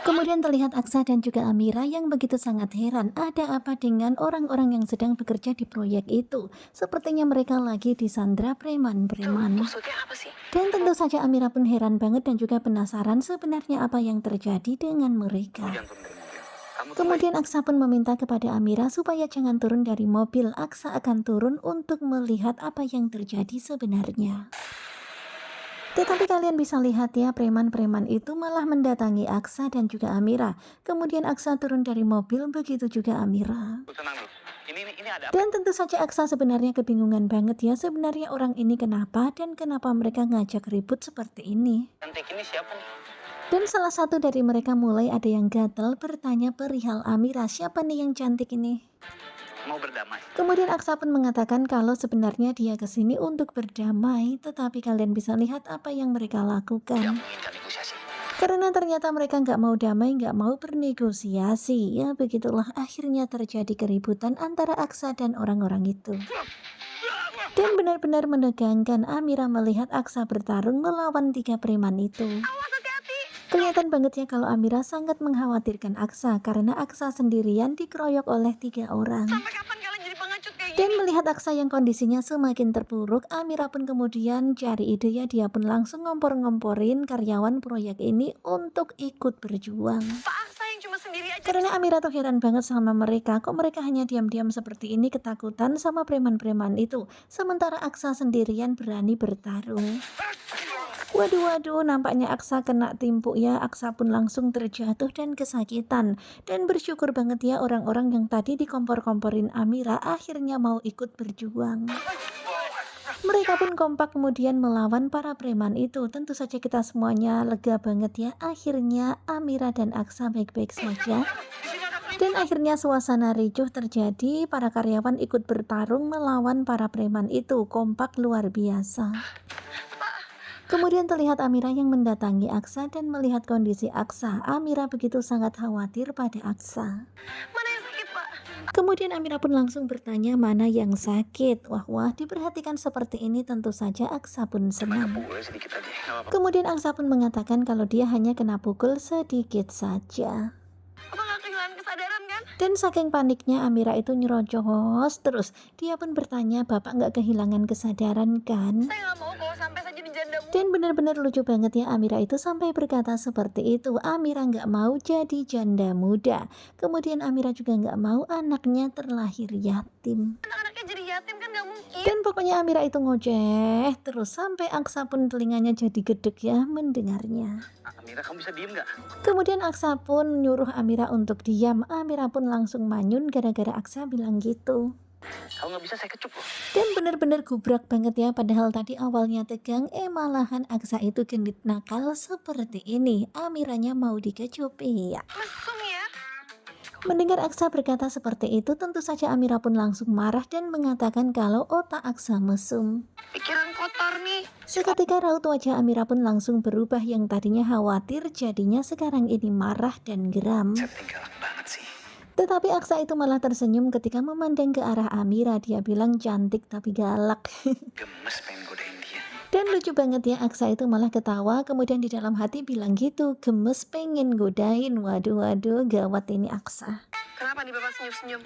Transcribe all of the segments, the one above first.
Kemudian terlihat Aksa dan juga Amira yang begitu sangat heran ada apa dengan orang-orang yang sedang bekerja di proyek itu. Sepertinya mereka lagi disandra Tuh, preman-preman. maksudnya apa sih? Dan tentu saja Amira pun heran banget dan juga penasaran sebenarnya apa yang terjadi dengan Kamu mereka. jangan turun dari mobil. Kamu tuh lagi Kemudian Aksa pun meminta kepada Amira supaya jangan turun dari mobil. Aksa akan turun untuk melihat apa yang terjadi sebenarnya. Tetapi kalian bisa lihat ya, preman-preman itu malah mendatangi Aksa dan juga Amira. Kemudian Aksa turun dari mobil, begitu juga Amira. tenang dulu. Ini ada apa? Dan tentu saja Aksa sebenarnya kebingungan banget ya, sebenarnya orang ini kenapa dan kenapa mereka ngajak ribut seperti ini. Cantik ini siapa nih? Dan salah satu dari mereka mulai ada yang gatal bertanya perihal Amira, siapa nih yang cantik ini? Mau berdamai. Kemudian Aksa pun mengatakan kalau sebenarnya dia kesini untuk berdamai, tetapi kalian bisa lihat apa yang mereka lakukan. Tidak menginginkan negosiasi. Karena ternyata mereka nggak mau damai, nggak mau bernegosiasi. Ya begitulah akhirnya terjadi keributan antara Aksa dan orang-orang itu. Dan benar-benar menegangkan Amira melihat Aksa bertarung melawan 3 preman itu. Awas hati-hati. Kelihatan banget ya kalau Amira sangat mengkhawatirkan Aksa karena Aksa sendirian dikeroyok oleh 3 orang. Sampai kapan kalian jadi pengecut kayak gini? Dan melihat Aksa yang kondisinya semakin terpuruk, Amira pun kemudian cari ide ya, dia pun langsung ngompor-ngomporin karyawan proyek ini untuk ikut berjuang. Pak Aksa yang cuma sendiri aja. Karena Amira tuh heran banget sama mereka, kok mereka hanya diam-diam seperti ini ketakutan sama preman-preman itu, sementara Aksa sendirian berani bertarung. Waduh, nampaknya Aksa kena timpuk ya. Aksa pun langsung terjatuh dan kesakitan. Dan bersyukur banget ya orang-orang yang tadi dikompor-komporin Amira akhirnya mau ikut berjuang. Mereka pun kompak kemudian melawan para preman itu. Tentu saja kita semuanya lega banget ya. Akhirnya Amira dan Aksa baik-baik saja. Dan akhirnya suasana ricuh terjadi. Para karyawan ikut bertarung melawan para preman itu. Kompak luar biasa. Kemudian terlihat Amira yang mendatangi Aksa dan melihat kondisi Aksa. Amira begitu sangat khawatir pada Aksa. Mana yang sakit, Pak? Kemudian Amira pun langsung bertanya mana yang sakit. Wah, diperhatikan seperti ini tentu saja Aksa pun senang. Boleh sedikit aja. Nggak apa-apa. Kemudian Aksa pun mengatakan kalau dia hanya kena pukul sedikit saja. Apa nggak kehilangan kesadaran kan? Dan saking paniknya Amira itu nyerocos terus. Dia pun bertanya, bapak nggak kehilangan kesadaran kan? Saya nggak mau kalau sampai saya jadi janda muda. Dan benar-benar lucu banget ya Amira itu sampai berkata seperti itu. Amira nggak mau jadi janda muda. Kemudian Amira juga nggak mau anaknya terlahir yatim. Anak-anaknya jadi yatim kan nggak mungkin. Dan pokoknya Amira itu ngoceh terus sampai Aksa pun telinganya jadi gedek ya mendengarnya. Amira, kamu bisa diem nggak? Kemudian Aksa pun nyuruh Amira untuk diam. Amira pun langsung manyun gara-gara Aksa bilang gitu. Kalau nggak bisa saya kecup loh. Dan benar-benar gubrak banget ya, padahal tadi awalnya tegang, malahan Aksa itu genit nakal seperti ini. Amiranya mau dikecupi ya. Mesum ya. Mendengar Aksa berkata seperti itu, tentu saja Amira pun langsung marah dan mengatakan kalau otak Aksa mesum. Pikiran kotor nih. Seketika raut wajah Amira pun langsung berubah, yang tadinya khawatir jadinya sekarang ini marah dan geram. Setting galak banget sih. Tetapi Aksa itu malah tersenyum ketika memandang ke arah Amira. Dia bilang cantik tapi galak. Gemes pengen godain dia. Dan lucu banget ya, Aksa itu malah ketawa. Kemudian di dalam hati bilang gitu, gemes pengen godain. Waduh, gawat ini Aksa. Kenapa nih Bapak senyum-senyum?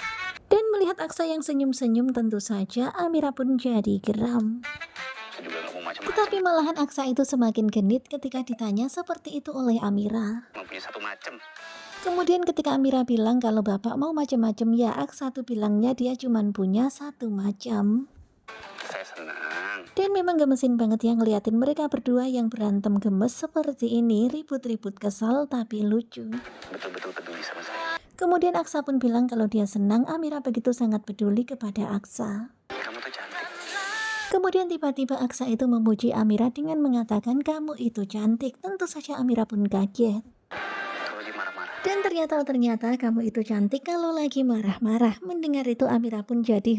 Dan melihat Aksa yang senyum-senyum, tentu saja Amira pun jadi geram. Saya juga nggak mau macam-macam. Tetapi malahan Aksa itu semakin genit ketika ditanya seperti itu oleh Amira. Cuma punya satu macam. Kemudian ketika Amira bilang kalau bapak mau macam-macam, ya Aksa tuh bilangnya dia cuma punya satu macam. Saya senang. Dan memang gemesin banget ya ngeliatin mereka berdua yang berantem gemes seperti ini, ribut-ribut kesal tapi lucu. Betul-betul peduli sama saya. Kemudian Aksa pun bilang kalau dia senang Amira begitu sangat peduli kepada Aksa. Kamu tuh cantik. Kemudian tiba-tiba Aksa itu memuji Amira dengan mengatakan kamu itu cantik. Tentu saja Amira pun kaget. Kalau lagi marah-marah. Dan ternyata kamu itu cantik kalau lagi marah-marah. Mendengar itu Amira pun jadi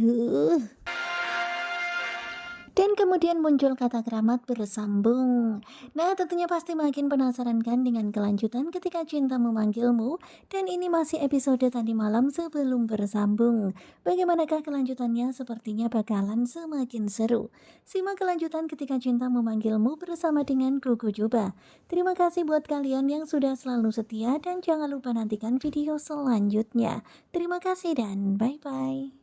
Dan kemudian muncul kata keramat bersambung. Nah, tentunya pasti makin penasaran kan dengan kelanjutan ketika cinta memanggilmu. Dan ini masih episode tadi malam sebelum bersambung. Bagaimanakah kelanjutannya? Sepertinya bakalan semakin seru. Simak kelanjutan ketika cinta memanggilmu bersama dengan Gugu Juba. Terima kasih buat kalian yang sudah selalu setia dan jangan lupa nantikan video selanjutnya. Terima kasih dan bye-bye.